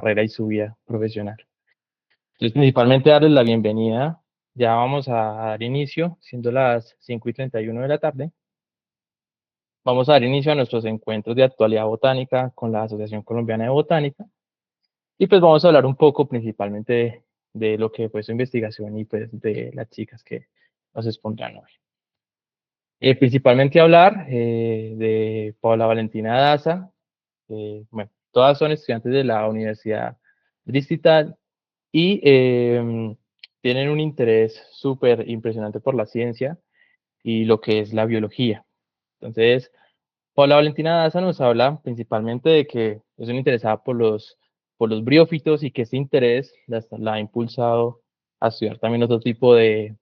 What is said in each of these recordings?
carrera y su vida profesional. Entonces, principalmente darles la bienvenida. Ya vamos a dar inicio, siendo las 5:31 de la tarde. Vamos a dar inicio a nuestros encuentros de actualidad botánica con la Asociación Colombiana de Botánica. Y pues vamos a hablar un poco principalmente de lo que fue su investigación y pues de las chicas que nos expondrán hoy. Principalmente hablar de Paula Valentina Daza. Bueno, todas son estudiantes de la Universidad Distrital y tienen un interés súper impresionante por la ciencia y lo que es la biología. Entonces, Paula Valentina Daza nos habla principalmente de que es una interesada por los briófitos y que ese interés la ha impulsado a estudiar también otro tipo de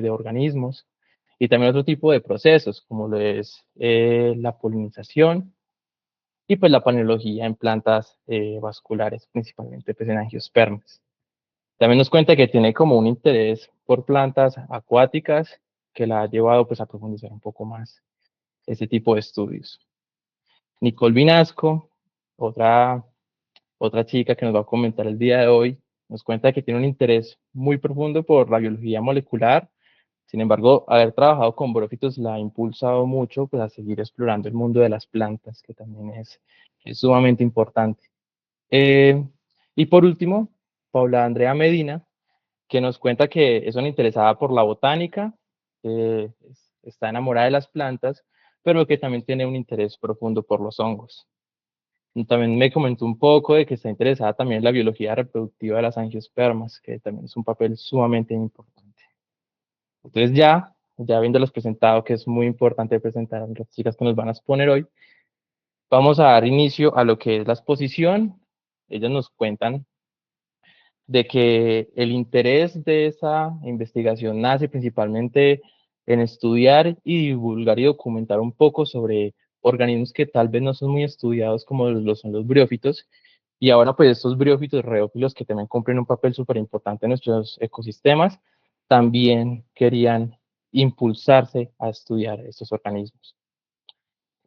organismos y también otro tipo de procesos, como lo es la polinización y pues la paneología en plantas vasculares, principalmente pues en angiospermas. También nos cuenta que tiene como un interés por plantas acuáticas que la ha llevado pues a profundizar un poco más ese tipo de estudios. Nicole Vinasco, otra, otra chica que nos va a comentar el día de hoy, nos cuenta que tiene un interés muy profundo por la biología molecular. Sin embargo, haber trabajado con brófitos la ha impulsado mucho pues, a seguir explorando el mundo de las plantas, que también es sumamente importante. Eh, y por último, Paula Andrea Medina, que nos cuenta que es una interesada por la botánica, está enamorada de las plantas, pero que también tiene un interés profundo por los hongos. Y también me comentó un poco de que está interesada también en la biología reproductiva de las angiospermas, que también es un papel sumamente importante. Entonces ya habiéndolos presentado, que es muy importante presentar a las chicas que nos van a exponer hoy, vamos a dar inicio a lo que es la exposición. Ellas nos cuentan de que el interés de esa investigación nace principalmente en estudiar y divulgar y documentar un poco sobre organismos que tal vez no son muy estudiados como lo son los briófitos, y ahora pues estos briófitos reófilos que también cumplen un papel súper importante en nuestros ecosistemas, también querían impulsarse a estudiar estos organismos.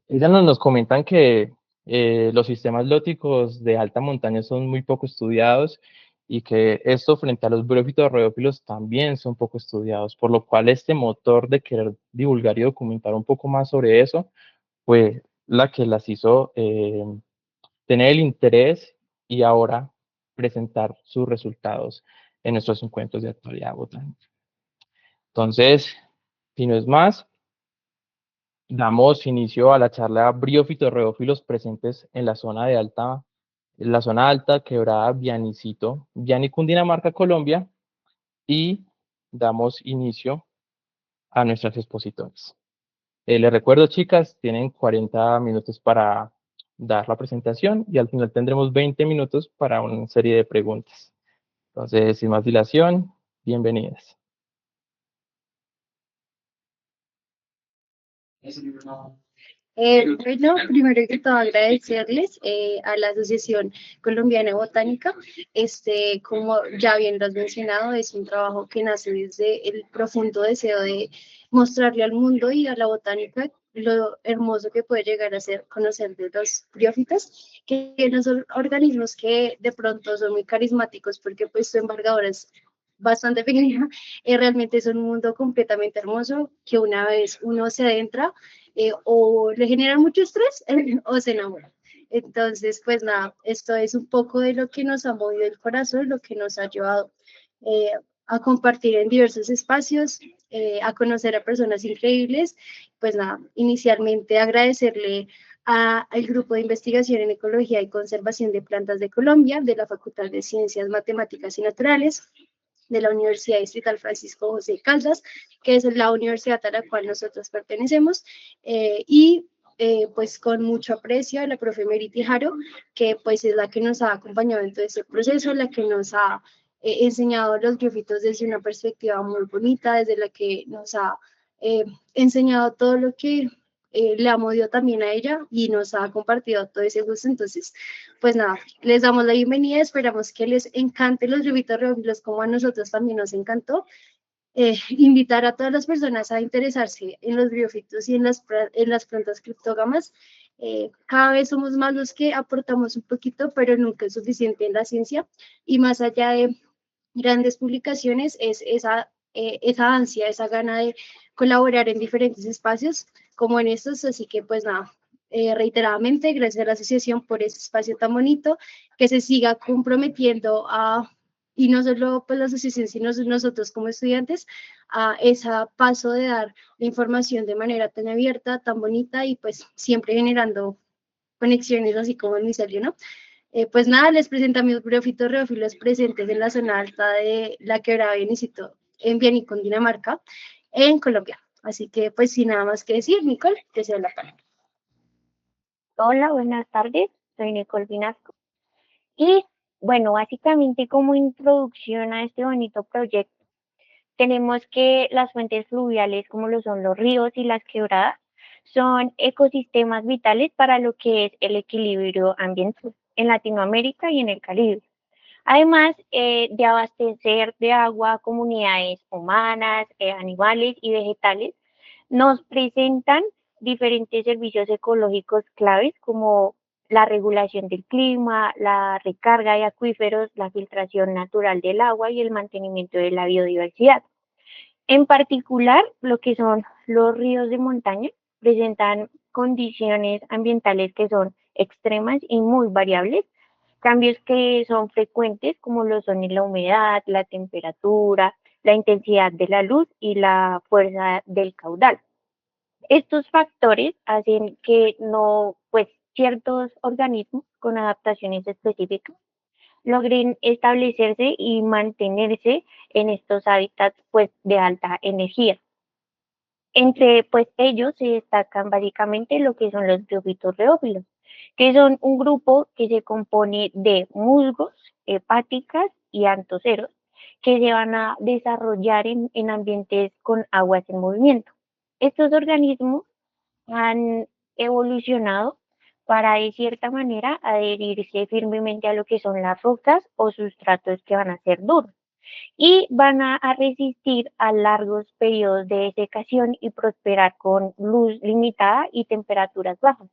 Ellas nos comentan que los sistemas lóticos de alta montaña son muy poco estudiados y que esto frente a los briófitos rheófilos también son poco estudiados, por lo cual este motor de querer divulgar y documentar un poco más sobre eso fue la que las hizo tener el interés y ahora presentar sus resultados en nuestros encuentros de actualidad botánica. Entonces, si no es más, damos inicio a la charla Briófitos reófilos presentes en la zona alta, quebrada Vianicito, Viani, Cundinamarca, Colombia, y damos inicio a nuestras expositores. Les recuerdo, chicas, tienen 40 minutos para dar la presentación y al final tendremos 20 minutos para una serie de preguntas. Entonces, sin más dilación, bienvenidas. Bueno, primero que todo agradecerles a la Asociación Colombiana de Botánica. Como ya bien lo has mencionado, es un trabajo que nace desde el profundo deseo de mostrarle al mundo y a la botánica lo hermoso que puede llegar a ser conocer de los briófitos, que no son organismos que de pronto son muy carismáticos porque pues su embargadora es bastante pequeña. Realmente es un mundo completamente hermoso que una vez uno se adentra, o le generan mucho estrés o se enamoran. Entonces, pues nada, esto es un poco de lo que nos ha movido el corazón, lo que nos ha llevado eh, a compartir en diversos espacios, a conocer a personas increíbles. Pues nada, inicialmente agradecerle al Grupo de Investigación en Ecología y Conservación de Plantas de Colombia, de la Facultad de Ciencias Matemáticas y Naturales, de la Universidad Distrital Francisco José Caldas, que es la universidad a la cual nosotros pertenecemos, pues con mucho aprecio a la profe Meriti Jaro, que pues es la que nos ha acompañado en todo este proceso, la que nos ha enseñado los grafitos desde una perspectiva muy bonita, desde la que nos ha enseñado todo lo que le ha movido también a ella y nos ha compartido todo ese gusto. Entonces, pues nada, les damos la bienvenida, esperamos que les encante los Lluvitos Reófilos como a nosotros también nos encantó. invitar a todas las personas a interesarse en los briófitos y en las plantas criptógamas. Cada vez somos más los que aportamos un poquito, pero nunca es suficiente en la ciencia. Y más allá de grandes publicaciones, es esa ansia, esa gana de colaborar en diferentes espacios como en estos. Así que pues nada, reiteradamente, gracias a la asociación por ese espacio tan bonito, que se siga comprometiendo a, y no solo pues la asociación, sino nosotros como estudiantes, a ese paso de dar la información de manera tan abierta, tan bonita y pues siempre generando conexiones así como el micelio, ¿no? Pues nada, les presento a mis brófitos reófilos presentes en la zona alta de la quebrada Bienicito, en Biení, Dinamarca, en Colombia. Así que pues sin nada más que decir, Nicole, te cedo la palabra. Hola, buenas tardes. Soy Nicole Vinasco. Y bueno, básicamente como introducción a este bonito proyecto, tenemos que las fuentes fluviales, como lo son los ríos y las quebradas, son ecosistemas vitales para lo que es el equilibrio ambiental en Latinoamérica y en el Caribe. Además de abastecer de agua a comunidades humanas, animales y vegetales, nos presentan diferentes servicios ecológicos claves como la regulación del clima, la recarga de acuíferos, la filtración natural del agua y el mantenimiento de la biodiversidad. En particular, lo que son los ríos de montaña presentan condiciones ambientales que son extremas y muy variables, cambios que son frecuentes como lo son en la humedad, la temperatura, la intensidad de la luz y la fuerza del caudal. Estos factores hacen que no, pues ciertos organismos con adaptaciones específicas logren establecerse y mantenerse en estos hábitats pues de alta energía. Entre pues ellos se destacan básicamente lo que son los briófitos reófilos, que son un grupo que se compone de musgos, hepáticas y antoceros, que se van a desarrollar en ambientes con aguas en movimiento. Estos organismos han evolucionado para de cierta manera adherirse firmemente a lo que son las rocas o sustratos que van a ser duros y van a resistir a largos periodos de desecación y prosperar con luz limitada y temperaturas bajas.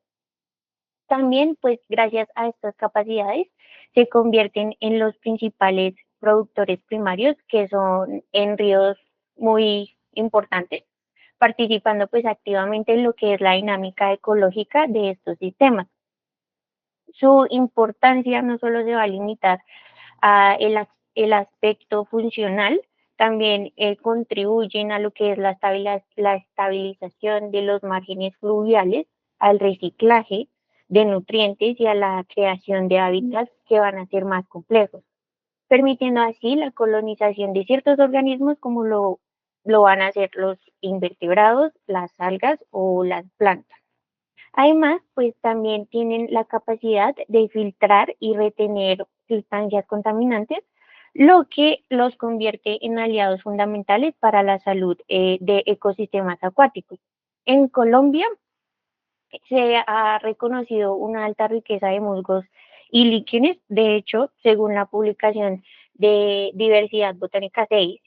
También, pues gracias a estas capacidades, se convierten en los principales productores primarios, que son en ríos muy importantes, participando pues activamente en lo que es la dinámica ecológica de estos sistemas. Su importancia no solo se va a limitar a el aspecto funcional, también contribuyen a lo que es la estabilización de los márgenes fluviales, al reciclaje de nutrientes y a la creación de hábitats que van a ser más complejos, permitiendo así la colonización de ciertos organismos como lo van a hacer los invertebrados, las algas o las plantas. Además, pues también tienen la capacidad de filtrar y retener sustancias contaminantes, lo que los convierte en aliados fundamentales para la salud de ecosistemas acuáticos. En Colombia se ha reconocido una alta riqueza de musgos y líquenes. De hecho, según la publicación de Diversidad Botánica 6,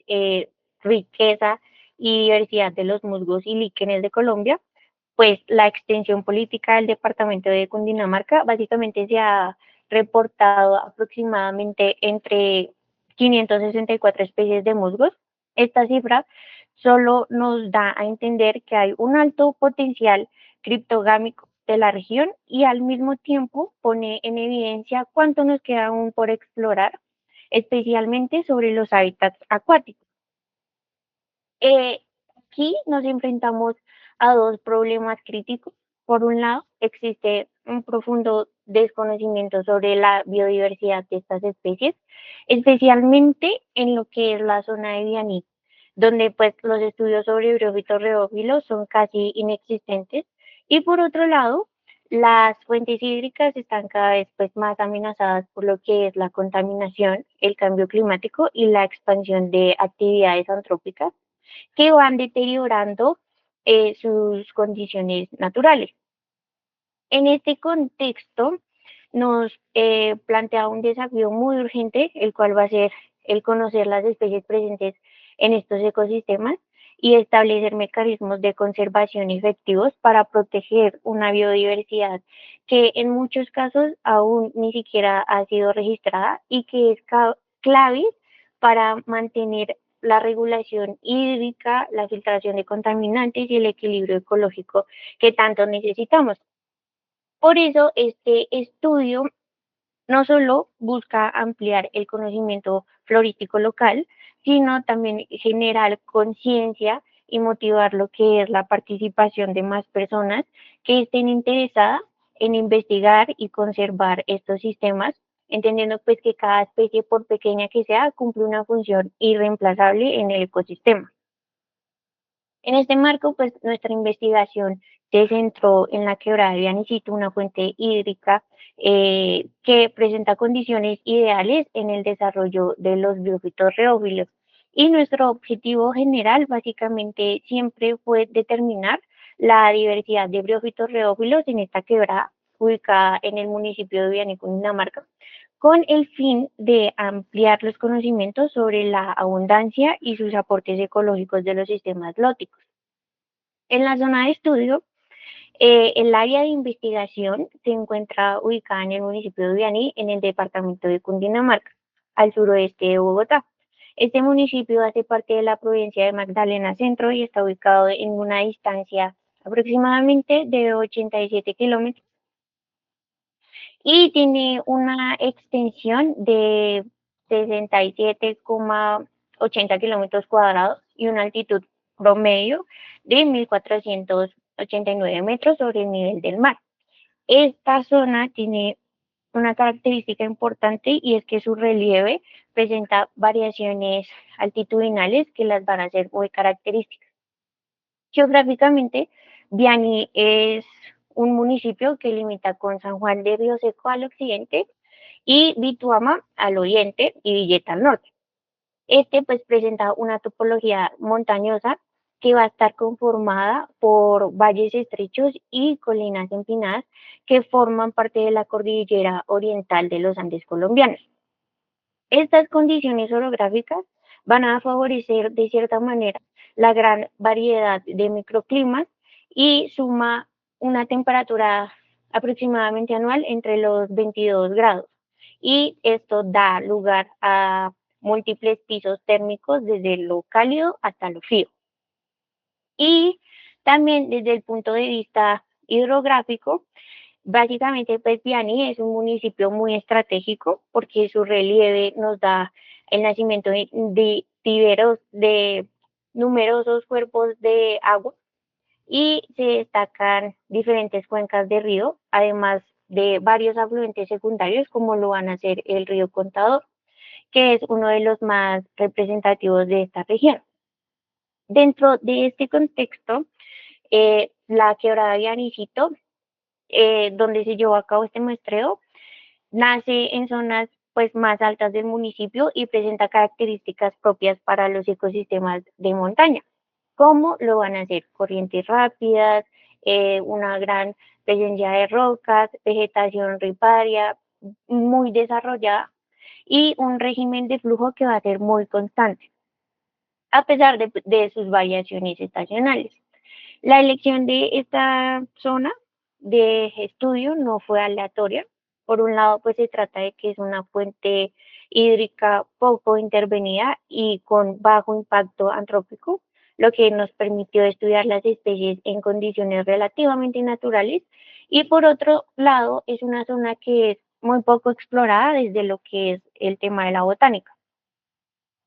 riqueza y diversidad de los musgos y líquenes de Colombia, pues la extensión política del departamento de Cundinamarca básicamente se ha reportado aproximadamente entre 564 especies de musgos. Esta cifra solo nos da a entender que hay un alto potencial criptogámico de la región y al mismo tiempo pone en evidencia cuánto nos queda aún por explorar, especialmente sobre los hábitats acuáticos. Eh, Aquí nos enfrentamos a dos problemas críticos. Por un lado, existe un profundo desconocimiento sobre la biodiversidad de estas especies, especialmente en lo que es la zona de Bianí, donde pues los estudios sobre briófitos reófilos son casi inexistentes. Y por otro lado, las fuentes hídricas están cada vez pues más amenazadas por lo que es la contaminación, el cambio climático y la expansión de actividades antrópicas que van deteriorando sus condiciones naturales. En este contexto, nos plantea un desafío muy urgente, el cual va a ser el conocer las especies presentes en estos ecosistemas y establecer mecanismos de conservación efectivos para proteger una biodiversidad que en muchos casos aún ni siquiera ha sido registrada y que es clave para mantener la regulación hídrica, la filtración de contaminantes y el equilibrio ecológico que tanto necesitamos. Por eso, este estudio no solo busca ampliar el conocimiento florístico local, sino también generar conciencia y motivar lo que es la participación de más personas que estén interesadas en investigar y conservar estos sistemas, entendiendo pues que cada especie, por pequeña que sea, cumple una función irreemplazable en el ecosistema. En este marco, pues nuestra investigación se centró en la quebrada de Vianicito, una fuente hídrica que presenta condiciones ideales en el desarrollo de los biófitos reófilos. Y nuestro objetivo general básicamente siempre fue determinar la diversidad de briófitos reófilos en esta quebrada ubicada en el municipio de Vianí, Cundinamarca, con el fin de ampliar los conocimientos sobre la abundancia y sus aportes ecológicos de los sistemas lóticos. En la zona de estudio, el área de investigación se encuentra ubicada en el municipio de Vianí, en el departamento de Cundinamarca, al suroeste de Bogotá. Este municipio hace parte de la provincia de Magdalena Centro y está ubicado en una distancia aproximadamente de 87 kilómetros y tiene una extensión de 67,80 kilómetros cuadrados y una altitud promedio de 1.489 metros sobre el nivel del mar. Esta zona tiene una característica importante y es que su relieve presenta variaciones altitudinales que las van a hacer muy características. Geográficamente, Vianí es un municipio que limita con San Juan de Río Seco al occidente y Bituama al oriente y Villeta al norte. Este pues presenta una topología montañosa que va a estar conformada por valles estrechos y colinas empinadas que forman parte de la cordillera oriental de los Andes colombianos. Estas condiciones orográficas van a favorecer de cierta manera la gran variedad de microclimas y suma una temperatura aproximadamente anual entre los 22 grados. Y esto da lugar a múltiples pisos térmicos desde lo cálido hasta lo frío. Y también desde el punto de vista hidrográfico, básicamente, pues Vianney es un municipio muy estratégico porque su relieve nos da el nacimiento de numerosos cuerpos de agua y se destacan diferentes cuencas de río, además de varios afluentes secundarios como lo van a ser el río Contador, que es uno de los más representativos de esta región. Dentro de este contexto, la quebrada de Anicito, donde se llevó a cabo este muestreo, nace en zonas pues más altas del municipio y presenta características propias para los ecosistemas de montaña, como lo van a ser corrientes rápidas, una gran presencia de rocas, vegetación riparia muy desarrollada y un régimen de flujo que va a ser muy constante, a pesar de sus variaciones estacionales. La elección de esta zona de estudio no fue aleatoria. Por un lado, pues se trata de que es una fuente hídrica poco intervenida y con bajo impacto antrópico, lo que nos permitió estudiar las especies en condiciones relativamente naturales. Y por otro lado, es una zona que es muy poco explorada desde lo que es el tema de la botánica,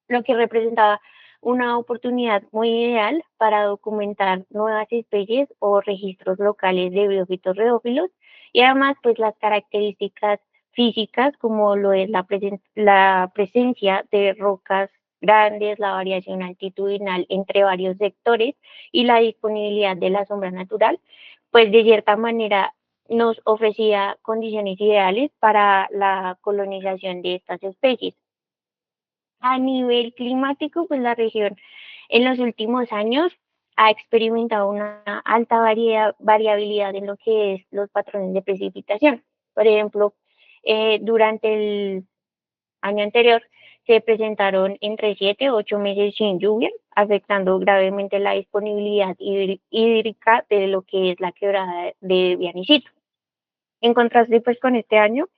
lo que representaba una oportunidad muy ideal para documentar nuevas especies o registros locales de biófitos reófilos y además pues las características físicas como lo es la presencia de rocas grandes, la variación altitudinal entre varios sectores y la disponibilidad de la sombra natural, pues de cierta manera nos ofrecía condiciones ideales para la colonización de estas especies. A nivel climático, pues la región en los últimos años ha experimentado una alta variabilidad en lo que es los patrones de precipitación. Por ejemplo, durante el año anterior se presentaron entre 7 u 8 meses sin lluvia, afectando gravemente la disponibilidad hídrica de lo que es la quebrada de Vianicito. En contraste, pues con este año,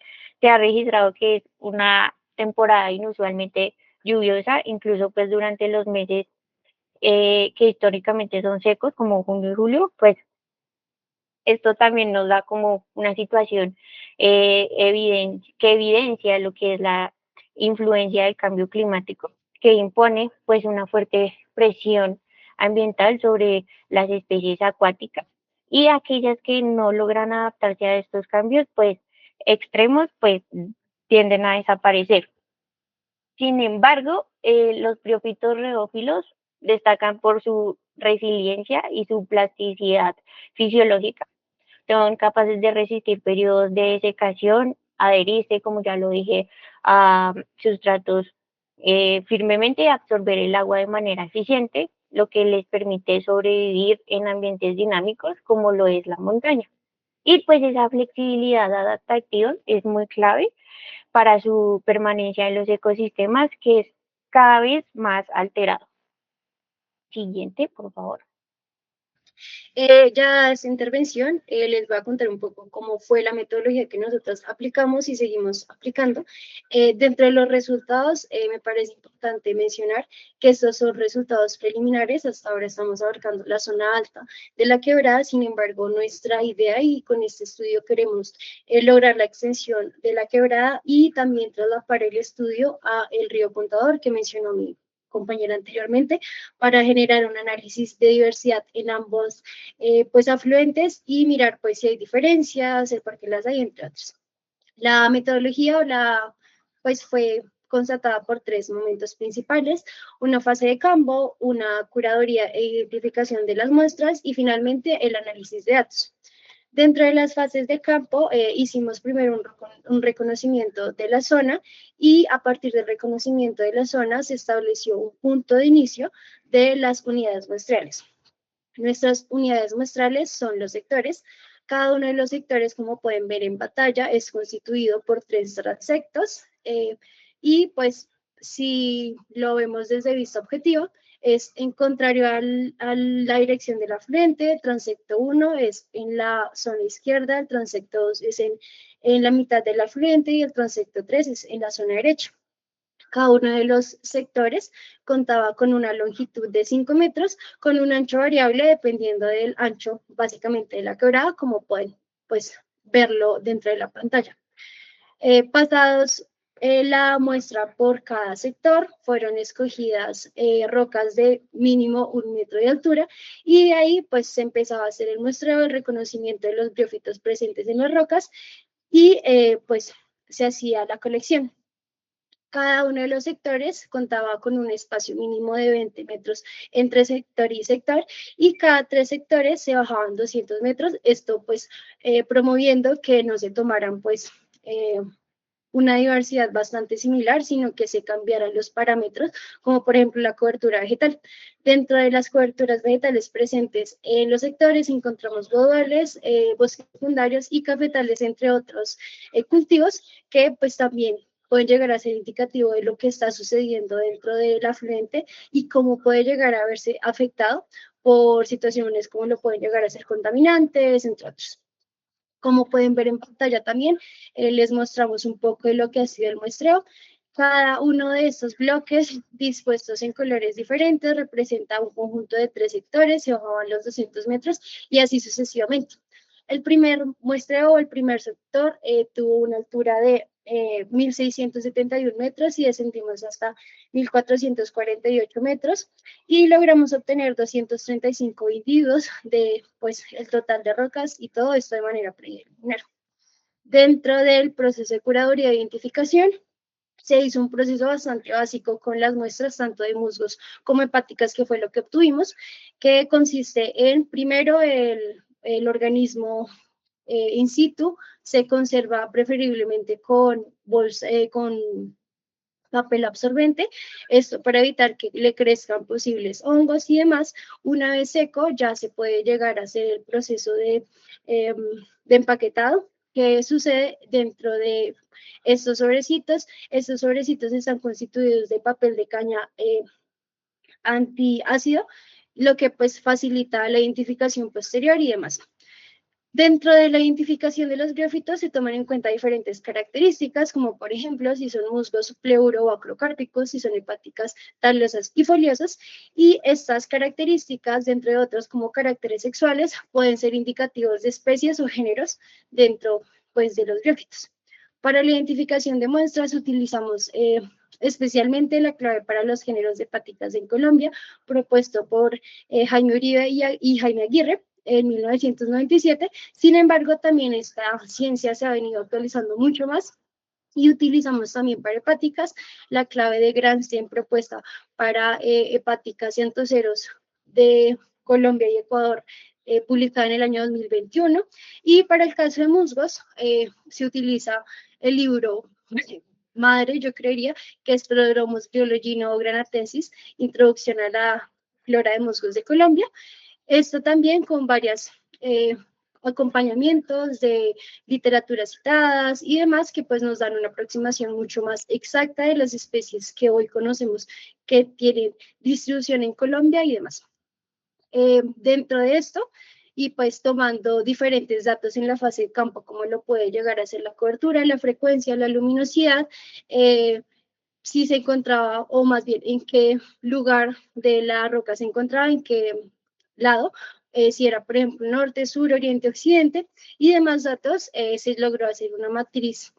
se ha registrado que es una temporada inusualmente lluviosa, incluso pues durante los meses que históricamente son secos, como junio y julio, pues esto también nos da como una situación que evidencia lo que es la influencia del cambio climático, que impone pues una fuerte presión ambiental sobre las especies acuáticas y aquellas que no logran adaptarse a estos cambios pues extremos pues tienden a desaparecer. Sin embargo, los briófitos redófilos destacan por su resiliencia y su plasticidad fisiológica. Son capaces de resistir periodos de desecación, adherirse, como ya lo dije, a sustratos firmemente y absorber el agua de manera eficiente, lo que les permite sobrevivir en ambientes dinámicos como lo es la montaña. Y pues esa flexibilidad adaptativa es muy clave para su permanencia en los ecosistemas, que es cada vez más alterado. Siguiente, por favor. Ya esta intervención les voy a contar un poco cómo fue la metodología que nosotros aplicamos y seguimos aplicando. Dentro de los resultados, me parece importante mencionar que estos son resultados preliminares. Hasta ahora estamos abarcando la zona alta de la quebrada. Sin embargo, nuestra idea y con este estudio queremos lograr la extensión de la quebrada y también traslapar el estudio a el río Contador que mencionó mi compañera anteriormente, para generar un análisis de diversidad en ambos pues afluentes y mirar pues si hay diferencias, el por qué las hay, entre otros. La metodología pues fue constatada por 3 momentos principales: una fase de campo, una curaduría e identificación de las muestras y finalmente el análisis de datos. Dentro de las fases de campo, hicimos primero un reconocimiento de la zona y a partir del reconocimiento de la zona se estableció un punto de inicio de las unidades muestrales. Nuestras unidades muestrales son los sectores. Cada uno de los sectores, como pueden ver en pantalla, es constituido por 3 transectos y pues si lo vemos desde vista objetiva, es en contrario a la dirección de la frente. El transecto 1 es en la zona izquierda, el transecto 2 es en la mitad de la frente y el transecto 3 es en la zona derecha. Cada uno de los sectores contaba con una longitud de 5 metros, con un ancho variable dependiendo del ancho básicamente de la quebrada, como pueden pues, verlo dentro de la pantalla. Pasados la muestra por cada sector, fueron escogidas rocas de mínimo 1 metro de altura y de ahí pues se empezaba a hacer el muestreo, el reconocimiento de los briófitos presentes en las rocas y pues se hacía la colección. Cada uno de los sectores contaba con un espacio mínimo de 20 metros entre sector y sector y cada 3 sectores se bajaban 200 metros, esto pues promoviendo que no se tomaran pues una diversidad bastante similar, sino que se cambiaran los parámetros, como por ejemplo la cobertura vegetal. Dentro de las coberturas vegetales presentes en los sectores encontramos godales, bosques secundarios y cafetales, entre otros cultivos que pues también pueden llegar a ser indicativo de lo que está sucediendo dentro del afluente y cómo puede llegar a verse afectado por situaciones como lo pueden llegar a ser contaminantes, entre otros. Como pueden ver en pantalla también, les mostramos un poco de lo que ha sido el muestreo. Cada uno de estos bloques dispuestos en colores diferentes representa un conjunto de 3 sectores, se bajaban los 200 metros y así sucesivamente. El primer muestreo, el primer sector, tuvo una altura de 1.671 metros y descendimos hasta 1.448 metros y logramos obtener 235 individuos de pues, el total de rocas y todo esto de manera preliminar. Dentro del proceso de curaduría e identificación, se hizo un proceso bastante básico con las muestras tanto de musgos como hepáticas, que fue lo que obtuvimos, que consiste en, primero, el organismo in situ se conserva preferiblemente con papel absorbente, esto para evitar que le crezcan posibles hongos y demás. Una vez seco ya se puede llegar a hacer el proceso de empaquetado ¿Qué sucede dentro de estos sobrecitos? Estos sobrecitos están constituidos de papel de caña antiácido, lo que pues facilita la identificación posterior y demás. Dentro de la identificación de los briófitos se toman en cuenta diferentes características, como por ejemplo si son musgos pleuro o acrocárpicos, si son hepáticas talosas y foliosas, y estas características, entre otros como caracteres sexuales, pueden ser indicativos de especies o géneros dentro pues, de los briófitos. Para la identificación de muestras utilizamos especialmente la clave para los géneros de hepáticas en Colombia, propuesto por Jaime Uribe y Jaime Aguirre en 1997. Sin embargo, también esta ciencia se ha venido actualizando mucho más y utilizamos también para hepáticas la clave de Granstein propuesta para hepáticas y antoceros de Colombia y Ecuador, publicada en el año 2021. Y para el caso de musgos, se utiliza el libro madre, yo creería, que es Prodromus biologino granatensis, Introducción a la flora de musgos de Colombia. Esto también con varias acompañamientos de literaturas citadas y demás que pues nos dan una aproximación mucho más exacta de las especies que hoy conocemos que tienen distribución en Colombia y demás. Dentro de esto, y pues tomando diferentes datos en la fase de campo, como lo puede llegar a ser la cobertura, la frecuencia, la luminosidad, si se encontraba, o más bien en qué lugar de la roca se encontraba, en qué lado, si era, por ejemplo, norte, sur, oriente, occidente, y demás datos, se logró hacer una matriz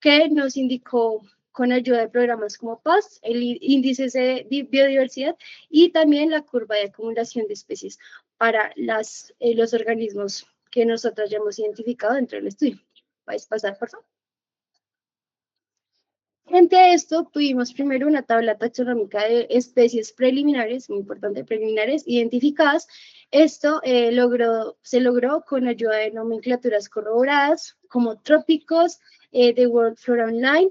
que nos indicó con ayuda de programas como PAST, el índice de biodiversidad y también la curva de acumulación de especies para los organismos que nosotros ya hemos identificado dentro del estudio. ¿Puedes pasar, por favor? Frente a esto, tuvimos primero una tabla taxonómica de especies preliminares, muy importante, preliminares, identificadas. Esto se logró con ayuda de nomenclaturas corroboradas, como trópicos, de World Flora Online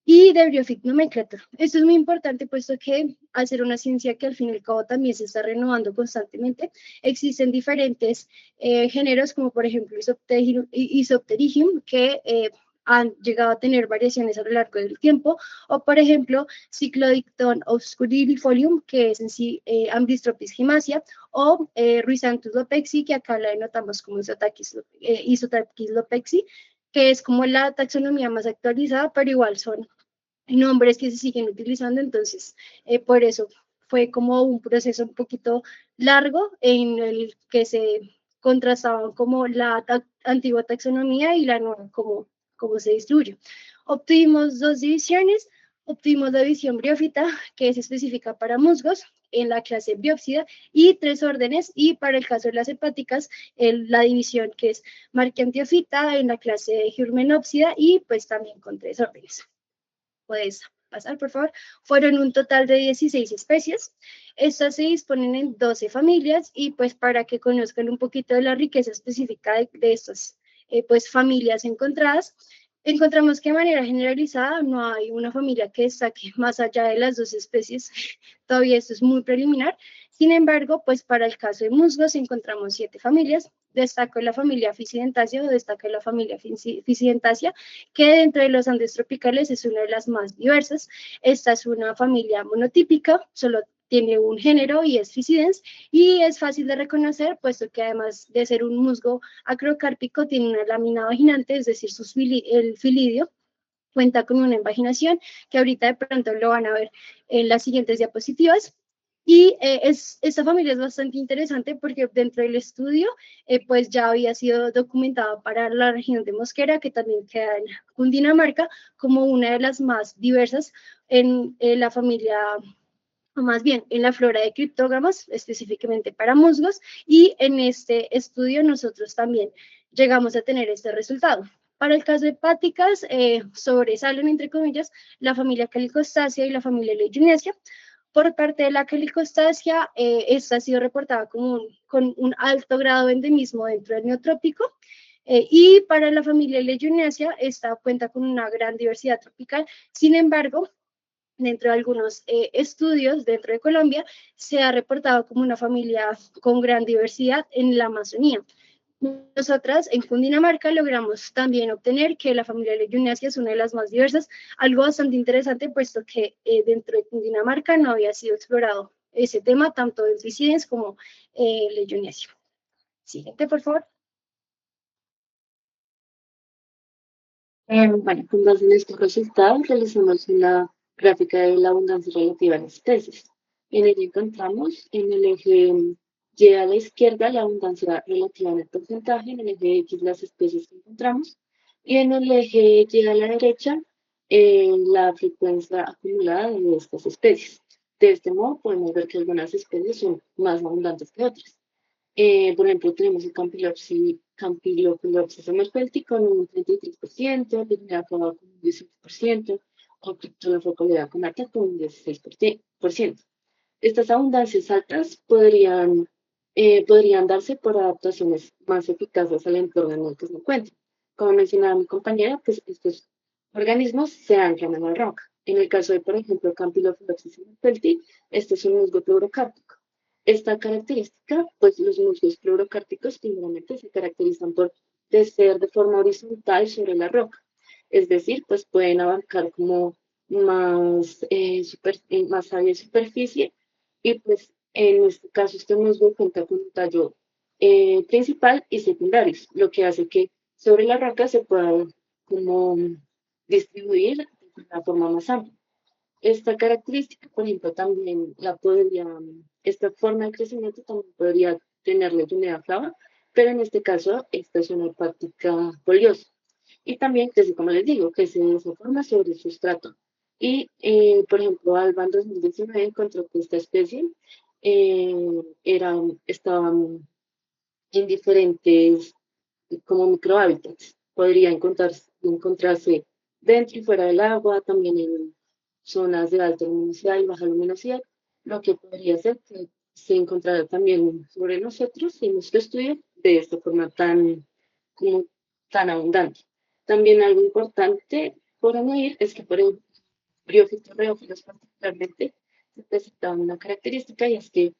y de Biofit Nomenclature. Esto es muy importante, puesto que al ser una ciencia que al fin y al cabo también se está renovando constantemente, existen diferentes géneros, como por ejemplo Isopterigium, que han llegado a tener variaciones a lo largo del tiempo, o por ejemplo Cyclodicton obscurilifolium, que es en sí Amblystropis gimasia, o Rhizanthus lopexi, que acá la denotamos como Isotachys lopexi, que es como la taxonomía más actualizada, pero igual son nombres que se siguen utilizando, entonces por eso fue como un proceso un poquito largo en el que se contrastaban como la antigua taxonomía y la nueva, como se distribuye. Obtuvimos dos divisiones, obtuvimos la división briófita, que es específica para musgos, en la clase biópsida, y tres órdenes, y para el caso de las hepáticas, la división que es marquiantiofita en la clase de Hyurmenopsida, y pues también con tres órdenes. Puedes pasar, por favor. Fueron un total de 16 especies. Estas se disponen en 12 familias y pues para que conozcan un poquito de la riqueza específica de estas pues familias encontradas, encontramos que de manera generalizada no hay una familia que destaque más allá de las dos especies. Todavía esto es muy preliminar. Sin embargo, pues para el caso de musgos encontramos 7 familias. Destaco la familia Physidentaceae o destaca la familia Physidentaceae, que dentro de los Andes tropicales es una de las más diversas. Esta es una familia monotípica, solo tiene un género y es Physidens, y es fácil de reconocer, puesto que además de ser un musgo acrocárpico, tiene una lámina vaginante, es decir, el filidio cuenta con una invaginación, que ahorita de pronto lo van a ver en las siguientes diapositivas. Y esta familia es bastante interesante porque dentro del estudio pues ya había sido documentada para la región de Mosquera, que también queda en Cundinamarca, como una de las más diversas en la familia, o más bien en la flora de criptógamas, específicamente para musgos, y en este estudio nosotros también llegamos a tener este resultado. Para el caso de hepáticas, sobresalen, entre comillas, la familia Calicostácea y la familia Legionnaria. Por parte de la Calicostácea, esta ha sido reportada con un alto grado de endemismo dentro del neotrópico, y para la familia Legionnaria, esta cuenta con una gran diversidad tropical. Sin embargo, dentro de algunos estudios dentro de Colombia, se ha reportado como una familia con gran diversidad en la Amazonía. Nosotras en Cundinamarca logramos también obtener que la familia Legionnaceae es una de las más diversas, algo bastante interesante puesto que dentro de Cundinamarca no había sido explorado ese tema tanto de Opisciens como Legionnaceae. Siguiente, por favor. Bueno, con base en estos resultados realizamos una gráfica de la abundancia relativa a las especies. En ella encontramos en el eje Y a la izquierda la abundancia relativa en el porcentaje, en el eje X las especies que encontramos y en el eje Y a la derecha la frecuencia acumulada de estas especies. De este modo podemos ver que algunas especies son más abundantes que otras. Por ejemplo, tenemos el Campylopilopsis somerfelti con un 33%, Pirinea con un 18%, o Cryptolophocolea con alta con un 16%. Estas abundancias altas podrían darse por adaptaciones más eficaces al entorno en el que se encuentran. Como mencionaba mi compañera, pues estos organismos se anclan en la roca. En el caso de, por ejemplo, Campylopilopsis somerfelti, este es un musgo pleurocárpico. Esta característica, pues los musgos pleurocárpicos primeramente se caracterizan por crecer de forma horizontal sobre la roca, es decir, pues pueden abarcar como más área de superficie y pues en este caso este musgo cuenta con un tallo principal y secundarios, lo que hace que sobre la roca se pueda como distribuir de una forma más amplia. Esta característica, por ejemplo, también esta forma de crecimiento también podría tener legionella flava, pero en este caso esta es una hepática foliosa. Y también, desde como les digo, que se forma sobre el sustrato. Y, por ejemplo, Alba en 2019 encontró que esta especie estaba en diferentes como microhábitats. Podría encontrarse dentro y fuera del agua, también en zonas de alta luminosidad y baja luminosidad, lo que podría hacer que se encontrara también sobre nosotros en nuestro estudio de esta forma como, tan abundante. También algo importante por añadir es que por el briófitos reófilos particularmente se presenta una característica y es que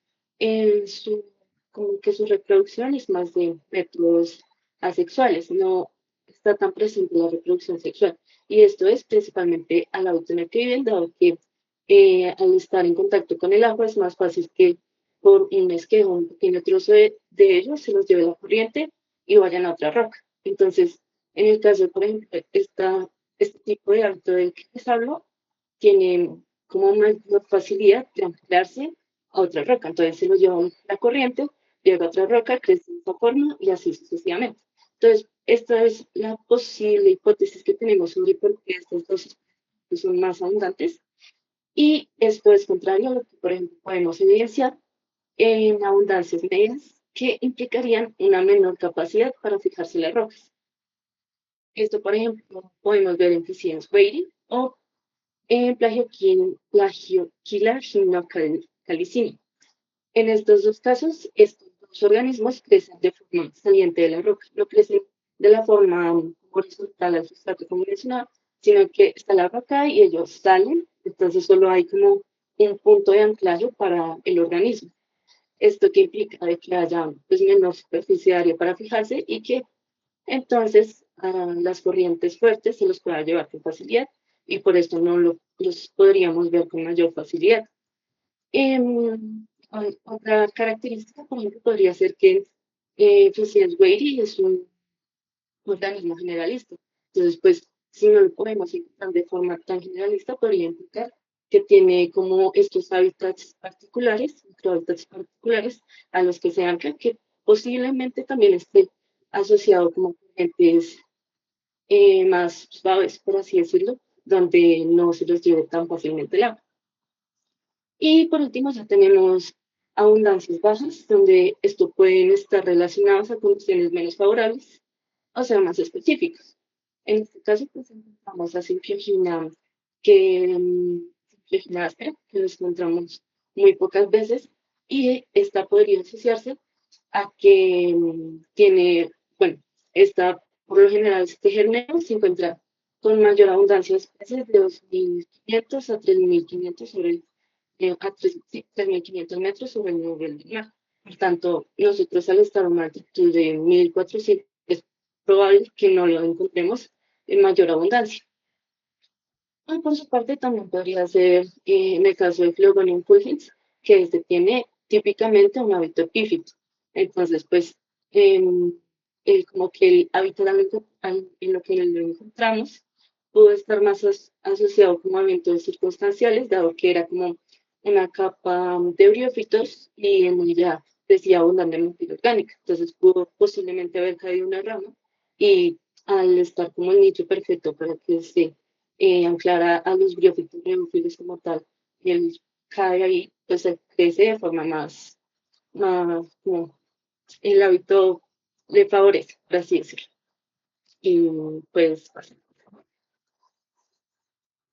como que su reproducción es más de métodos asexuales, no está tan presente la reproducción sexual. Y esto es principalmente al hábito en el que viven, dado que al estar en contacto con el agua es más fácil que por un esquejo, un pequeño trozo de ellos se los lleve la corriente y vayan a otra roca. Entonces, en el caso, por ejemplo, este tipo de hábito del que les hablo, tiene como una facilidad de anclarse a otra roca. Entonces se lo lleva la corriente, llega a otra roca, crece de esa forma y así sucesivamente. Entonces, esta es la posible hipótesis que tenemos sobre por qué estas dos especies son más abundantes. Y esto es contrario a lo que, por ejemplo, podemos evidenciar en abundancias medias que implicarían una menor capacidad para fijarse las rocas. Esto, por ejemplo, podemos ver en Pisidium wading o Plagiochyla calicina. En estos dos casos, estos dos organismos crecen de forma saliente de la roca, no crecen de la forma horizontal al sustrato como mencionaba, sino que está la roca y ellos salen, entonces solo hay como un punto de anclaje para el organismo. Esto que implica de que haya pues, menos superficie de área para fijarse y que entonces las corrientes fuertes se los pueda llevar con facilidad y por esto no los podríamos ver con mayor facilidad. Otra característica, por ejemplo, podría ser que Fusians Wady es un organismo generalista. Entonces, pues, si no lo podemos encontrar de forma tan generalista, podría implicar que tiene como estos hábitats particulares, microhábitats particulares a los que se ancla, que posiblemente también esté asociado como corrientes más suaves, por así decirlo, donde no se los lleve tan fácilmente el agua. Y por último, ya tenemos abundancias bajas, donde esto pueden estar relacionados a condiciones menos favorables, o sea, más específicas. En este caso, pues encontramos a Symphiogenia, Symphiogenia áspera, que lo encontramos muy pocas veces, y esta podría asociarse a que tiene, bueno, esta, por lo general, este gernero se encuentra con mayor abundancia de especies de 2.500 a 3.500 sobre sí, 3.500 metros sobre el nivel del mar. Por tanto, nosotros al estar a una altitud de 1400 es probable que no lo encontremos en mayor abundancia. Y por su parte, también podría ser en el caso de Phlogonium fulgens, que este tiene típicamente un hábito epífito. Entonces, pues, como que el hábitat en lo que lo encontramos pudo estar más asociado como a eventos circunstanciales, dado que era como una capa de briófitos y en ella decía abundantemente orgánica. Entonces, pudo posiblemente haber caído una rama y al estar como el nicho perfecto para que se anclar a los briófitos neófilos como tal, y él cae ahí, pues se crece de forma más como el hábito le favorece, por así decirlo. Y pues,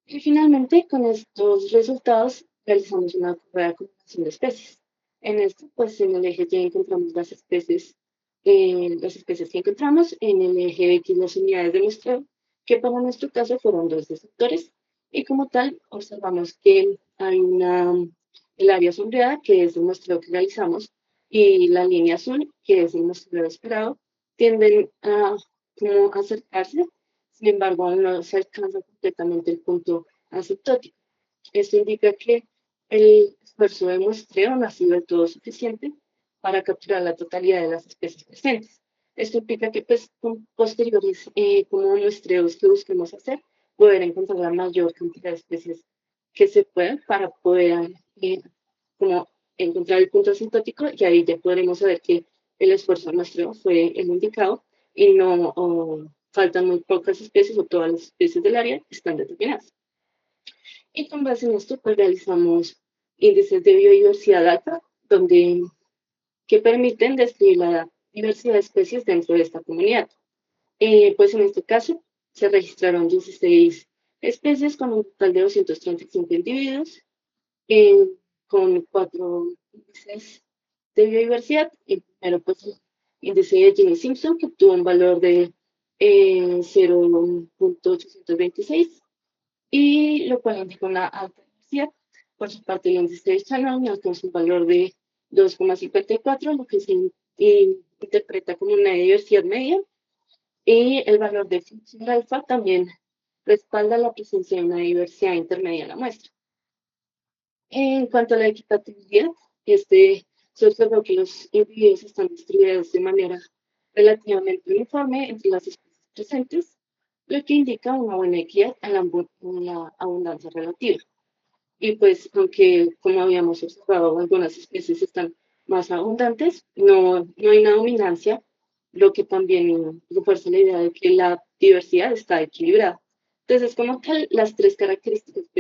y finalmente, con estos resultados, realizamos una prueba de combinación de especies. En esto, pues en el eje Y encontramos las especies que encontramos, en el eje X las unidades de muestreo, que para nuestro caso fueron dos receptores, y como tal observamos que hay el área sombreada, que es el muestreo que realizamos, y la línea azul, que es el muestreo esperado, tienden a como acercarse, sin embargo aún no se alcanza completamente el punto asintótico. Esto indica que el esfuerzo de muestreo no ha sido del todo suficiente para capturar la totalidad de las especies presentes. Esto implica que pues, con posteriores como muestreos que busquemos hacer, poder encontrar la mayor cantidad de especies que se puedan para poder como encontrar el punto asintótico y ahí ya podremos saber que el esfuerzo de muestreo fue el indicado y no faltan muy pocas especies o todas las especies del área están determinadas. Y con base en esto, pues realizamos índices de biodiversidad alfa, que permiten describir la diversidad de especies dentro de esta comunidad. Pues en este caso, se registraron 16 especies con un total de 235 individuos, con 4 índices de biodiversidad. El primero, pues, el índice de Gini-Simpson, que obtuvo un valor de 0.826 y lo cual indica una alta diversidad. Por su parte, el índice de Shannon alcanzó un valor de 2,54, lo que se interpreta como una diversidad media, y el valor de función alfa también respalda la presencia de una diversidad intermedia en la muestra. En cuanto a la equitatividad, se observó que los individuos están distribuidos de manera relativamente uniforme entre las especies presentes, lo que indica una buena equidad en la abundancia relativa. Y pues, aunque como habíamos observado, algunas especies están más abundantes, no hay una dominancia, lo que también refuerza la idea de que la diversidad está equilibrada. Entonces, como tal, las tres características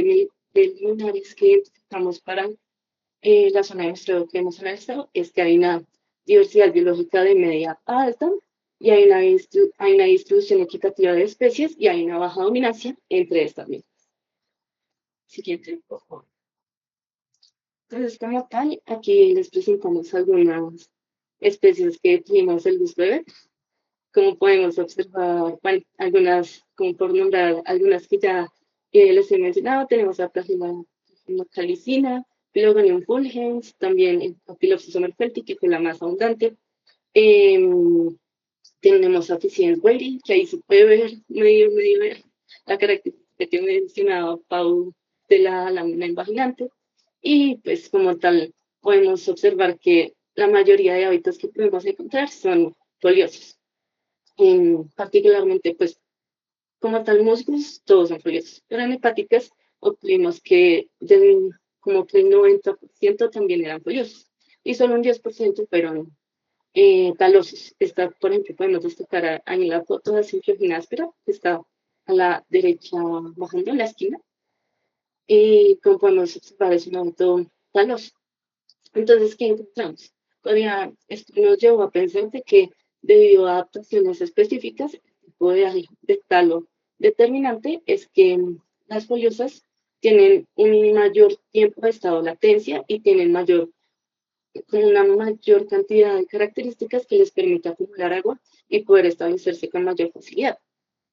preliminares que identificamos para la zona de muestreo que hemos analizado es que hay una diversidad biológica de media a alta y hay una distribución equitativa de especies y hay una baja dominancia entre estas mismas. Siguiente, por favor. Entonces, como tal, aquí les presentamos algunas especies que tuvimos el gusto de ver. Como podemos observar, bueno, algunas, como por nombrar algunas que ya les he mencionado, tenemos a Plagiaula calicina, Phlogonium fulgens, también el Papilopsis omerfelti, que fue la más abundante. Tenemos a Ficines weyri, que ahí se puede ver, medio ver la característica que he mencionado Pau de la lámina invaginante. Y pues como tal, podemos observar que la mayoría de hábitos que podemos encontrar son foliosos. Particularmente, pues, como tal, musgos, todos son foliosos. Pero en hepáticas obtuvimos que como que el 90% también eran foliosos. Y solo un 10% fueron talosos. Por ejemplo, podemos destacar en la foto de Syngiogyna aspera, que está a la derecha bajando en la esquina. Y como podemos observar, es un hábito taloso. Entonces, ¿qué encontramos? Todavía esto nos llevó a pensar de que debido a adaptaciones específicas, el tipo de talo determinante es que las foliosas tienen un mayor tiempo de estado de latencia y tienen una mayor cantidad de características que les permite acumular agua y poder establecerse con mayor facilidad.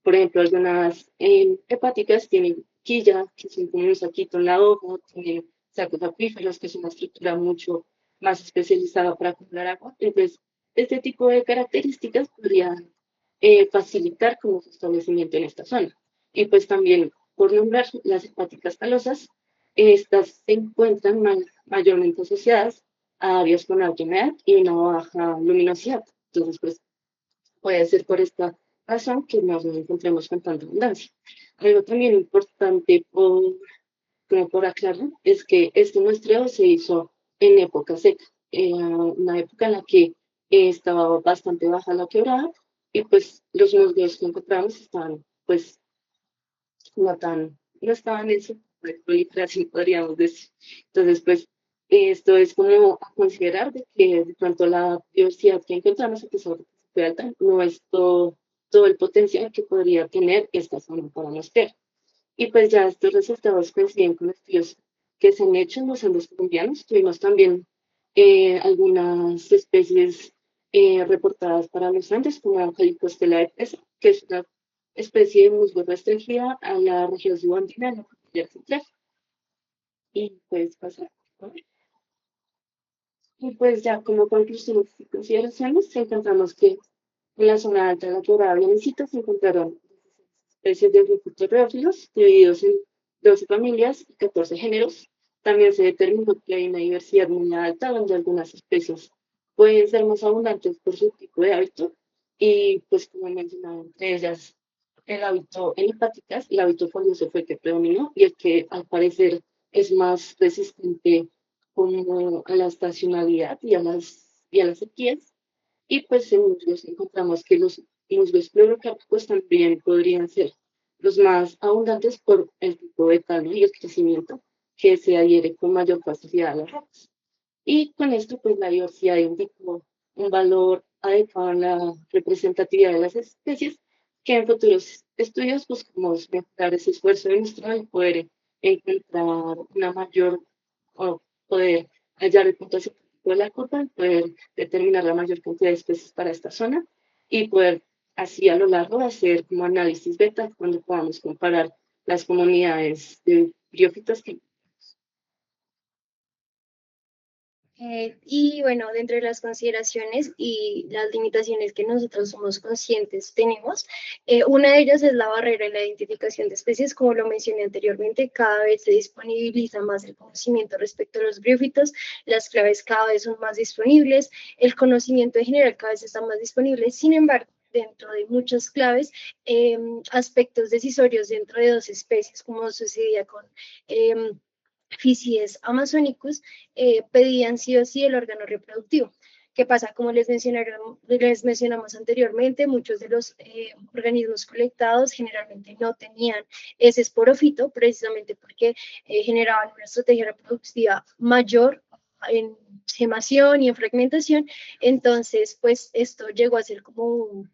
Por ejemplo, algunas hepáticas tienen quilla, que son como un saquito en la hoja, tienen sacos acuíferos, que es una estructura mucho más especializado para acumular agua. Entonces, este tipo de características podrían facilitar como su establecimiento en esta zona. Y pues también, por nombrar las hepáticas calosas, estas se encuentran mayormente asociadas a áreas con alta humedad y una baja luminosidad. Entonces, pues puede ser por esta razón que nos encontremos con tanta abundancia. Algo también importante como por aclarar es que este muestreo se hizo en época seca, una época en la que estaba bastante baja la quebrada y pues los musgos que encontramos estaban pues no estaban en su proliferación, podríamos decir. Entonces, pues, esto es como a considerar de que de pronto la diversidad que encontramos, a pesar de que fue alta, no es todo el potencial que podría tener esta zona para mostrar. Y pues ya estos resultados coinciden con estudios que se han hecho en los Andes colombianos. Tuvimos también algunas especies reportadas para los Andes, como Calicostela de Pesa, que es una especie de musgo restringida a la región subandina en la cordillera central. Y pues pasar. Y pues ya como conclusiones y consideraciones, encontramos que en la zona alta de la quebrada Bienesito se encontraron especies de frutos divididos en 12 familias y 14 géneros. También se determinó que hay una diversidad muy alta, donde algunas especies pueden ser más abundantes por su tipo de hábito. Y pues como mencionaba, entre ellas el hábito en hepáticas, el hábito folioso fue el que predominó y el que al parecer es más resistente como a la estacionalidad y a las sequías. Y pues en musgos encontramos que los musgos clorocárpicos también podrían ser los más abundantes por el tipo de tallo y el crecimiento que se adhiere con mayor facilidad a las rocas. Y con esto, pues la diversidad indicó un valor adecuado en la representatividad de las especies, que en futuros estudios buscamos mejorar ese esfuerzo de nuestro y poder encontrar una mayor, o poder hallar el punto científico de la curva, poder determinar la mayor cantidad de especies para esta zona y poder así a lo largo hacer como análisis beta cuando podamos comparar las comunidades de briófitos que Y bueno, dentro de las consideraciones y las limitaciones que nosotros somos conscientes tenemos, una de ellas es la barrera en la identificación de especies. Como lo mencioné anteriormente, cada vez se disponibiliza más el conocimiento respecto a los briófitos, las claves cada vez son más disponibles, el conocimiento en general cada vez está más disponible. Sin embargo, dentro de muchas claves, aspectos decisorios dentro de dos especies, como sucedía con Fisies amazónicos, pedían sí o sí el órgano reproductivo. ¿Qué pasa? Como les mencionamos anteriormente, muchos de los organismos colectados generalmente no tenían ese esporofito, precisamente porque generaban una estrategia reproductiva mayor en gemación y en fragmentación. Entonces, pues esto llegó a ser como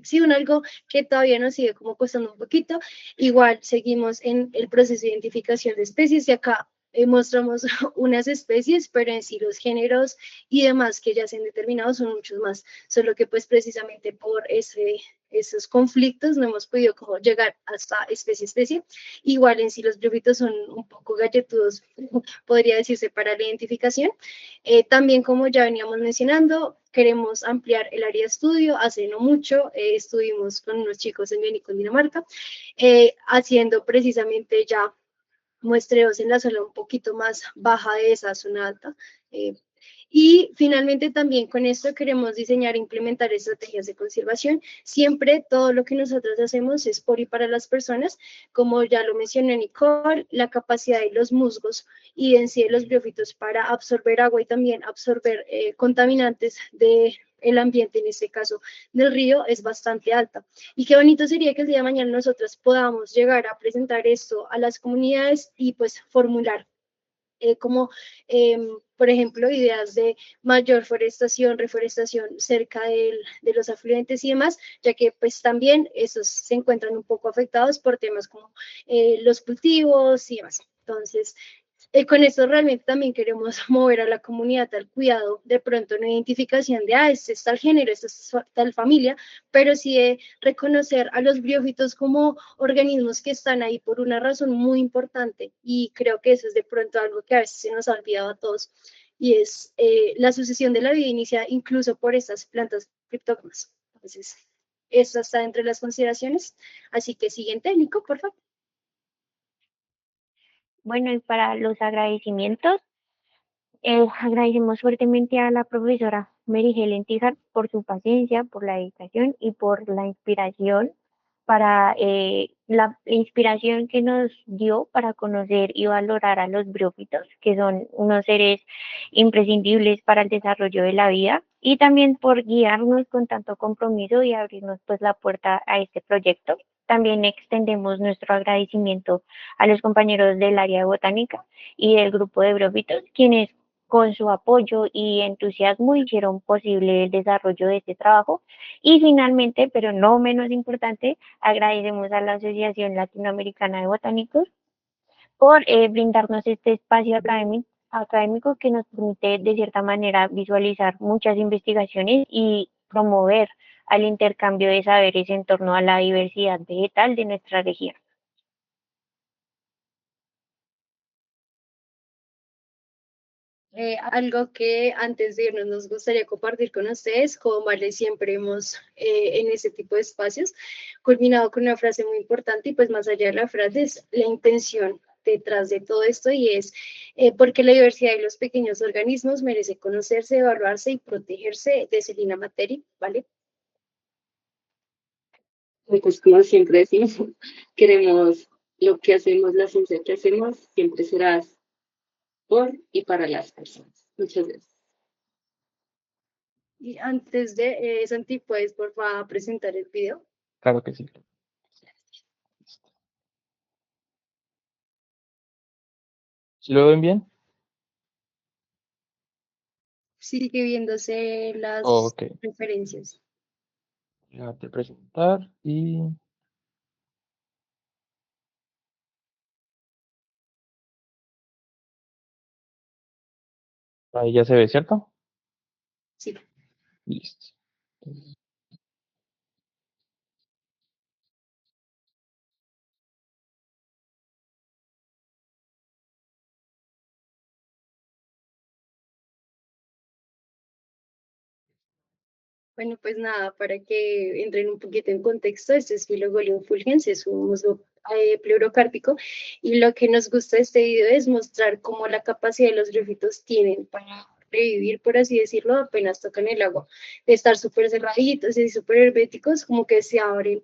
sí, un algo que todavía nos sigue como costando un poquito. Igual seguimos en el proceso de identificación de especies y acá mostramos unas especies, pero en sí los géneros y demás que ya se han determinado son muchos más, solo que pues precisamente por esos conflictos no hemos podido como llegar hasta especie. Igual en sí los briófitos son un poco galletudos, podría decirse, para la identificación. También, como ya veníamos mencionando, queremos ampliar el área de estudio. Hace no mucho estuvimos con unos chicos en Bionicol, Dinamarca, haciendo precisamente ya muestreos en la zona un poquito más baja de esa zona alta. Y finalmente también con esto queremos diseñar e implementar estrategias de conservación. Siempre todo lo que nosotros hacemos es por y para las personas, como ya lo mencionó Nicole, la capacidad de los musgos y en sí de los briófitos para absorber agua y también absorber contaminantes de el ambiente, en este caso del río, es bastante alta. Y qué bonito sería que el día de mañana nosotros podamos llegar a presentar esto a las comunidades y pues formular como, por ejemplo, ideas de mayor forestación, reforestación cerca de los afluentes y demás, ya que pues también esos se encuentran un poco afectados por temas como los cultivos y demás. Entonces, Con esto realmente también queremos mover a la comunidad al cuidado, de pronto no identificación de, este es tal género, esta es tal familia, pero sí de reconocer a los briófitos como organismos que están ahí por una razón muy importante, y creo que eso es de pronto algo que a veces se nos ha olvidado a todos, y es la sucesión de la vida inicia incluso por estas plantas criptógamas. Entonces, esto está entre las consideraciones, así que siguiente, Nico, por favor. Bueno, y para los agradecimientos, agradecemos fuertemente a la profesora Mary Helen Tijar por su paciencia, por la dedicación y por la inspiración para la inspiración que nos dio para conocer y valorar a los briófitos, que son unos seres imprescindibles para el desarrollo de la vida, y también por guiarnos con tanto compromiso y abrirnos pues la puerta a este proyecto. También extendemos nuestro agradecimiento a los compañeros del área de botánica y del grupo de briófitos, quienes con su apoyo y entusiasmo hicieron posible el desarrollo de este trabajo. Y finalmente, pero no menos importante, agradecemos a la Asociación Latinoamericana de Botánicos por brindarnos este espacio académico que nos permite de cierta manera visualizar muchas investigaciones y promover al intercambio de saberes en torno a la diversidad vegetal de nuestra región. Algo que antes de irnos nos gustaría compartir con ustedes, como Vale siempre hemos en ese tipo de espacios, culminado con una frase muy importante, y pues más allá de la frase es la intención detrás de todo esto, y es porque la diversidad de los pequeños organismos merece conocerse, evaluarse y protegerse de Selina Materi, ¿vale? Pues como siempre decimos, queremos lo que hacemos, la ciencia que hacemos, siempre será por y para las personas. Muchas gracias. Y antes de Santi, ¿puedes por favor presentar el video? Claro que sí. ¿Sí lo ven bien? Sigue viéndose las Ok. referencias. Déjate presentar y ahí ya se ve, ¿cierto? Sí. Listo. Bueno, pues nada, para que entren un poquito en contexto, este es Filogolium fulgens, es un musgo pleurocárpico, y lo que nos gusta de este video es mostrar cómo la capacidad de los briófitos tienen para revivir, por así decirlo, apenas tocan el agua, de estar súper cerraditos y súper herméticos, como que se abren.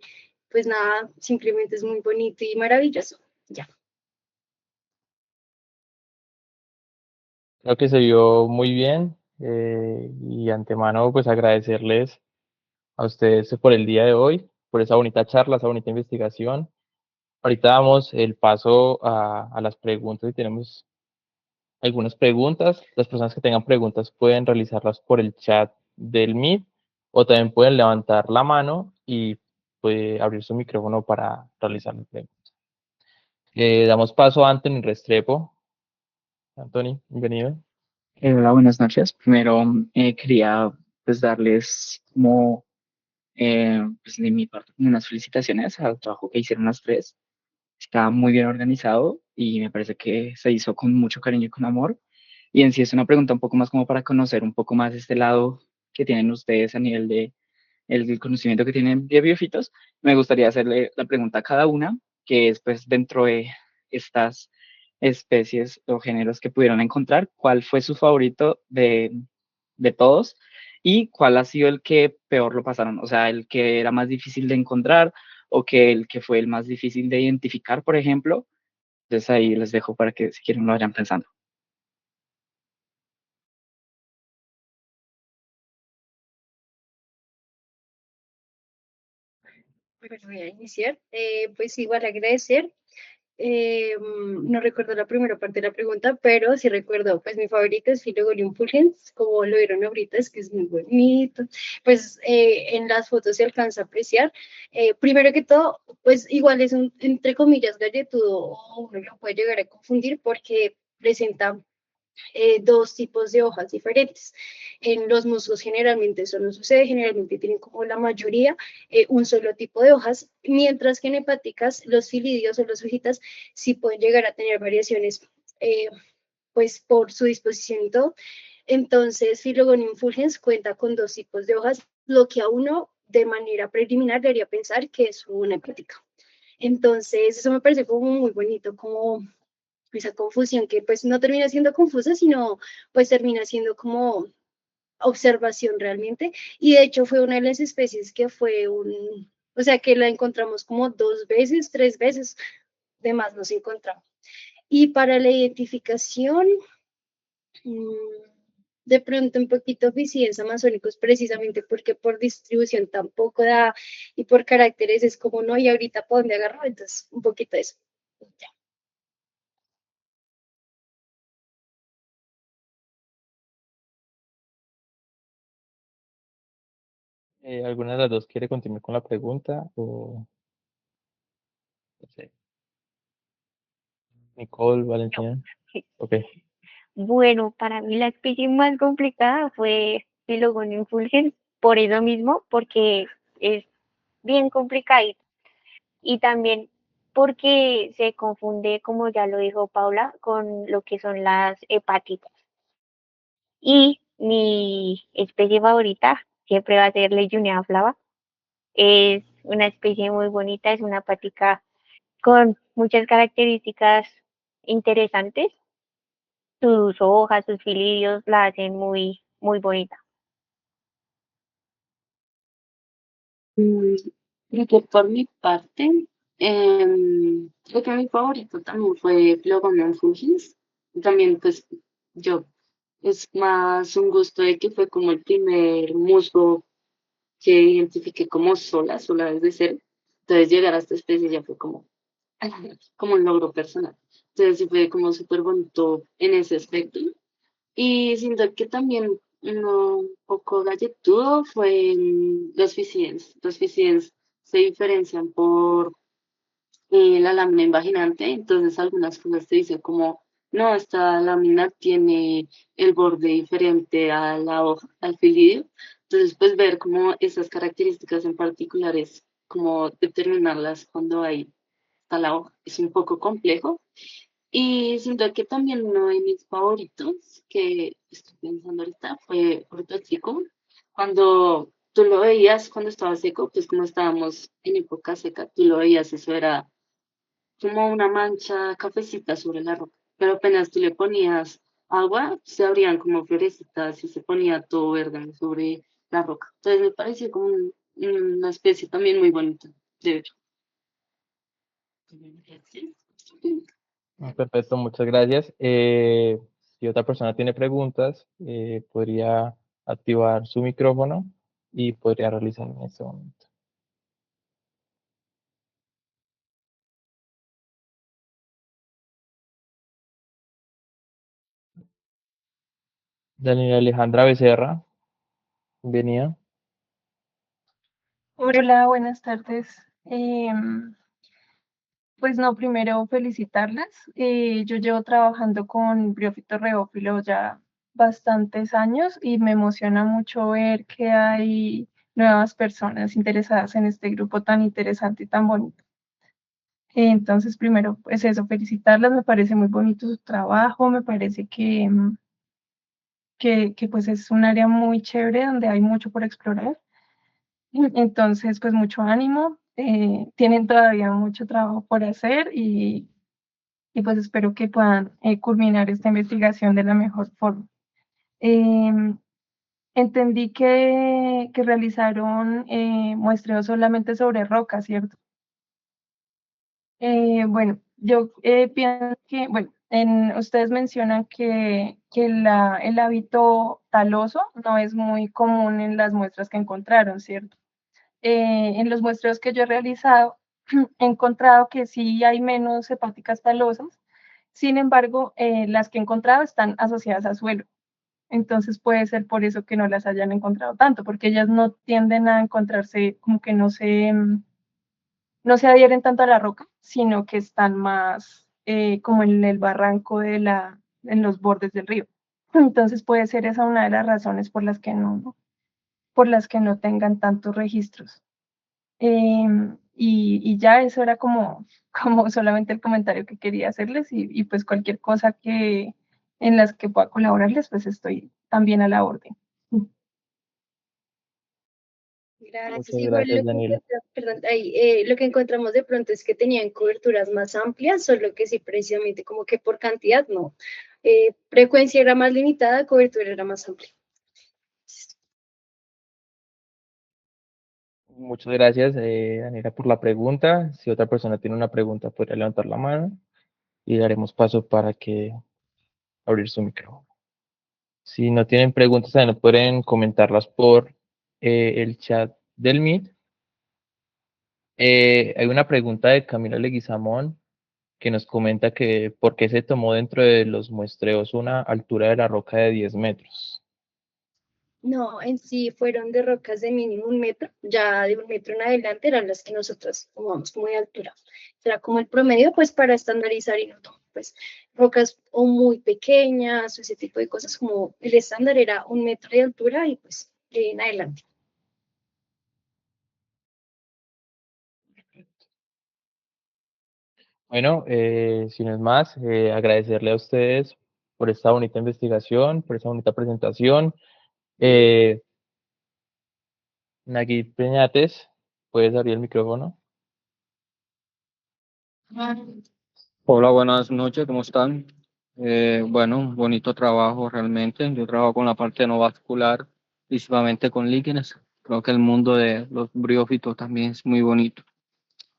Pues nada, simplemente es muy bonito y maravilloso. Ya. Creo que se vio muy bien y antemano pues agradecerles a ustedes por el día de hoy, por esa bonita charla, esa bonita investigación. Ahorita damos el paso a las preguntas y tenemos algunas preguntas. Las personas que tengan preguntas pueden realizarlas por el chat del Meet o también pueden levantar la mano y puede abrir su micrófono para realizar la pregunta. Damos paso a Anthony Restrepo. Anthony, bienvenido. Hola, buenas noches. Primero quería pues darles como pues de mi parte como unas felicitaciones al trabajo que hicieron las tres. Está muy bien organizado y me parece que se hizo con mucho cariño y con amor. Y en sí es una pregunta un poco más como para conocer un poco más este lado que tienen ustedes a nivel de el conocimiento que tienen de biofitos. Me gustaría hacerle la pregunta a cada una, que es pues dentro de estas especies o géneros que pudieron encontrar, ¿cuál fue su favorito de todos y cuál ha sido el que peor lo pasaron? O sea, el que era más difícil de encontrar o que el que fue el más difícil de identificar, por ejemplo. Entonces ahí les dejo para que si quieren lo vayan pensando. Bueno, voy a iniciar. Pues igual agradecer. No recuerdo la primera parte de la pregunta, pero sí recuerdo, pues mi favorito es Filogolium fulgens, como lo vieron ahorita, es que es muy bonito. Pues en las fotos se alcanza a apreciar. Primero que todo, pues igual es un, entre comillas, galletudo, o uno lo puede llegar a confundir porque presenta dos tipos de hojas diferentes. En los musgos generalmente eso no sucede, generalmente tienen como la mayoría un solo tipo de hojas, mientras que en hepáticas los filidios o las hojitas sí pueden llegar a tener variaciones pues por su disposición y todo. Entonces, Philogonium fulgens cuenta con dos tipos de hojas, lo que a uno de manera preliminar le haría pensar que es una hepática. Entonces, eso me parece como muy bonito, como esa confusión que pues no termina siendo confusa, sino pues termina siendo como observación realmente. Y de hecho fue una de las especies que fue o sea, que la encontramos como 2 veces, 3 veces, de más nos encontramos. Y para la identificación, de pronto un poquito oficinas amazónicos, precisamente porque por distribución tampoco da y por caracteres es como no, y ahorita por dónde agarro, entonces un poquito de eso. Ya. ¿Alguna de las dos quiere continuar con la pregunta? O no sé, Nicole, Valentina. Ok. Bueno, para mí la especie más complicada fue Philogonium fulgens, por eso mismo, porque es bien complicadito. Y también porque se confunde, como ya lo dijo Paula, con lo que son las hepátitas. Y mi especie favorita siempre va a ser Legionella flava. Es una especie muy bonita, es una hepática con muchas características interesantes. Sus hojas, sus filios la hacen muy, muy bonita. Creo que por mi parte, creo que mi favorito también fue Philogonium fulgens. También, pues, yo, es más un gusto de que fue como el primer musgo que identifiqué como sola desde cero. Entonces, llegar a esta especie ya fue como, como un logro personal. Entonces, sí fue como súper bonito en ese aspecto. Y siento que también un poco galletudo fue los Ficiens. Los Ficiens se diferencian por la lámina invaginante, entonces algunas cosas te dicen como, no, esta lámina tiene el borde diferente a la hoja, al filidio. Entonces, pues ver como esas características en particulares, como determinarlas cuando ahí está la hoja, es un poco complejo. Y siento que también uno de mis favoritos, que estoy pensando ahorita, fue Fruto Chico. Cuando tú lo veías, cuando estaba seco, pues como estábamos en época seca, tú lo veías, eso era como una mancha cafecita sobre la roca. Pero apenas tú le ponías agua, se abrían como florecitas y se ponía todo verde sobre la roca. Entonces me pareció como una especie también muy bonita, de hecho. Perfecto, muchas gracias. Si otra persona tiene preguntas, podría activar su micrófono y podría realizar en este momento. Daniela Alejandra Becerra, bienvenida. Hola, buenas tardes. Pues no, primero felicitarlas. Yo llevo trabajando con Briófito Reófilo ya bastantes años y me emociona mucho ver que hay nuevas personas interesadas en este grupo tan interesante y tan bonito. Entonces, primero, pues eso, felicitarlas, me parece muy bonito su trabajo, me parece que pues es un área muy chévere donde hay mucho por explorar. Entonces, pues mucho ánimo, tienen todavía mucho trabajo por hacer y pues espero que puedan culminar esta investigación de la mejor forma. Em, Entendí que realizaron muestreo solamente sobre roca, ¿cierto? Bueno, yo pienso que, bueno, ustedes mencionan que el hábito taloso no es muy común en las muestras que encontraron, ¿cierto? En los muestreos que yo he realizado, he encontrado que sí hay menos hepáticas talosas, sin embargo, las que he encontrado están asociadas a suelo. Entonces puede ser por eso que no las hayan encontrado tanto, porque ellas no tienden a encontrarse como que no se adhieren tanto a la roca, sino que están más como en el barranco en los bordes del río. Entonces puede ser esa una de las razones por las que no tengan tantos registros. Y ya eso era como solamente el comentario que quería hacerles y pues cualquier cosa en las que pueda colaborarles, pues estoy también a la orden. Gracias. Muchas Igual gracias, lo que Daniela. perdón, lo que encontramos de pronto es que tenían coberturas más amplias, solo que sí, precisamente como que por cantidad no. Frecuencia era más limitada, cobertura era más amplia. Muchas gracias, Daniela, por la pregunta. Si otra persona tiene una pregunta, podría levantar la mano y daremos paso para que abrir su micrófono. Si no tienen preguntas, también pueden comentarlas por el chat del Meet. Hay una pregunta de Camila Leguizamón que nos comenta que por qué se tomó dentro de los muestreos una altura de la roca de 10 metros. No, en sí fueron de rocas de mínimo 1 metro, ya de 1 metro en adelante eran las que nosotros tomamos como de altura. Será como el promedio, pues para estandarizar y no, pues rocas o muy pequeñas o ese tipo de cosas, como el estándar era 1 metro de altura y pues de ahí en adelante. Bueno, si no es más, agradecerle a ustedes por esta bonita investigación, por esta bonita presentación. Nagui Peñates, ¿puedes abrir el micrófono? Hola, buenas noches, ¿cómo están? Bueno, bonito trabajo realmente. Yo trabajo con la parte no vascular, principalmente con líquenes. Creo que el mundo de los briófitos también es muy bonito.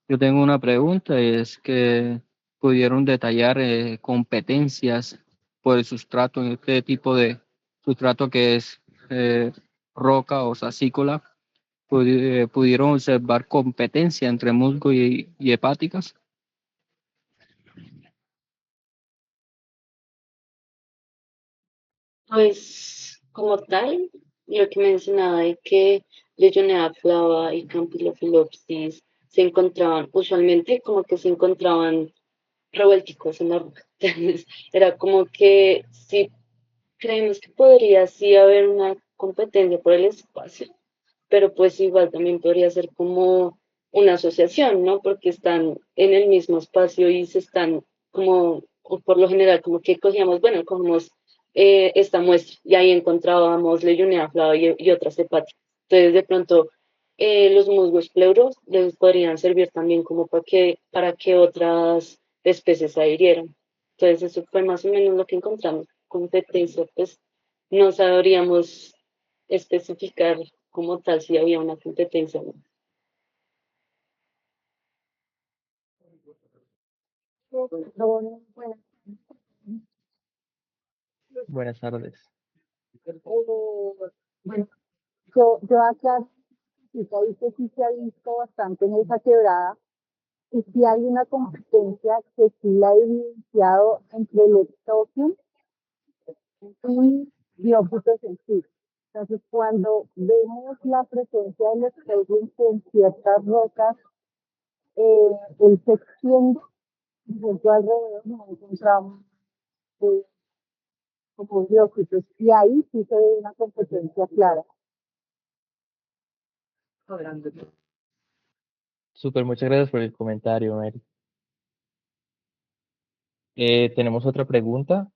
Yo tengo una pregunta, y es que pudieron detallar competencias por el sustrato, en este tipo de sustrato que es roca o sacícola. ¿Pudieron observar competencia entre musgo y hepáticas? Pues como tal, lo que mencionaba de que Legionella flava y Campylophyllopsis se encontraban usualmente como que se encontraban revuelticos en la roca. Entonces, era como que sí creemos que podría sí haber una competencia por el espacio, pero pues igual también podría ser como una asociación, ¿no? Porque están en el mismo espacio y se están como, o por lo general, como que cogíamos, bueno, cogemos esta muestra y ahí encontrábamos Legionella flava y otras hepáticas. Entonces, de pronto, los musgos pleuros les podrían servir también como para que otras especies se adhirieran. Entonces, eso fue más o menos lo que encontramos. Competencia, pues no sabríamos especificar como tal si había una competencia o no. Buenas tardes. Bueno, yo acá dice sí se ha visto bastante en esa quebrada y sí hay una competencia que sí la he evidenciado entre el exoquium y biófitos en sí. Entonces, cuando vemos la presencia del exoquium en ciertas rocas, él se extiende y junto alrededor nos encontramos eh, como biófitos y ahí sí se ve una competencia clara. Súper, muchas gracias por el comentario, Mary. ¿Tenemos otra pregunta?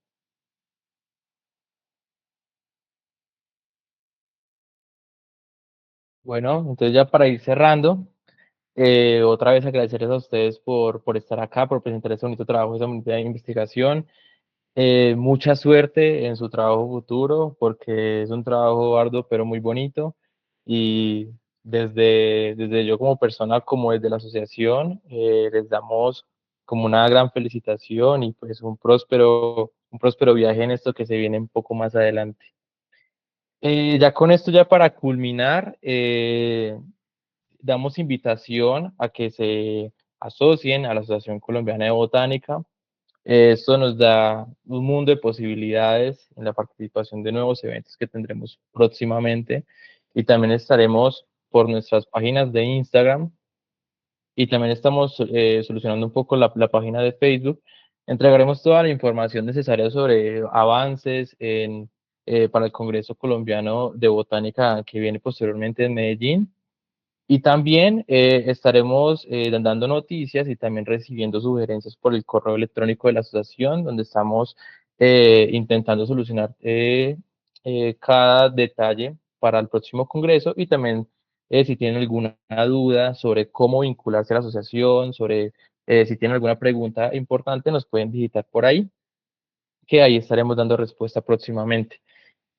Bueno, entonces ya para ir cerrando, otra vez agradecerles a ustedes por estar acá, por presentar este bonito trabajo, esta bonita investigación. Mucha suerte en su trabajo futuro, porque es un trabajo arduo, pero muy bonito. Y desde yo como persona, como desde la asociación, les damos como una gran felicitación y pues un próspero viaje en esto que se viene un poco más adelante. Ya con esto, ya para culminar, damos invitación a que se asocien a la Asociación Colombiana de Botánica. Esto nos da un mundo de posibilidades en la participación de nuevos eventos que tendremos próximamente y también estaremos por nuestras páginas de Instagram y también estamos solucionando un poco la página de Facebook. Entregaremos toda la información necesaria sobre avances para el Congreso Colombiano de Botánica que viene posteriormente en Medellín. Y también estaremos dando noticias y también recibiendo sugerencias por el correo electrónico de la asociación, donde estamos intentando solucionar cada detalle para el próximo congreso y también si tienen alguna duda sobre cómo vincularse a la asociación, sobre si tienen alguna pregunta importante, nos pueden visitar por ahí, que ahí estaremos dando respuesta próximamente.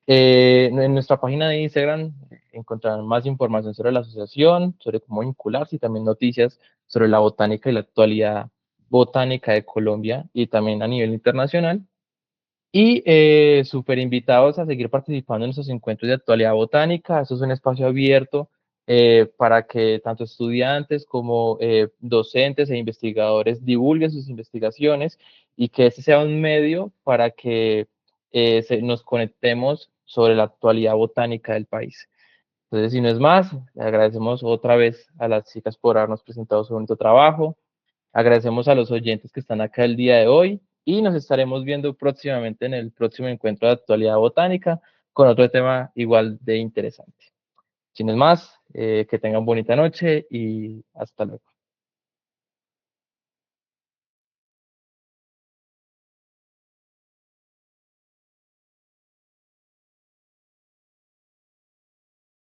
En nuestra página de Instagram encontrarán más información sobre la asociación, sobre cómo vincularse y también noticias sobre la botánica y la actualidad botánica de Colombia y también a nivel internacional. Y súper invitados a seguir participando en nuestros encuentros de actualidad botánica. Esto es un espacio abierto para que tanto estudiantes como docentes e investigadores divulguen sus investigaciones y que este sea un medio para que nos conectemos sobre la actualidad botánica del país. Entonces, si no es más, le agradecemos otra vez a las chicas por habernos presentado su bonito trabajo. Agradecemos a los oyentes que están acá el día de hoy y nos estaremos viendo próximamente en el próximo encuentro de actualidad botánica con otro tema igual de interesante. Sin más, que tengan bonita noche y hasta luego.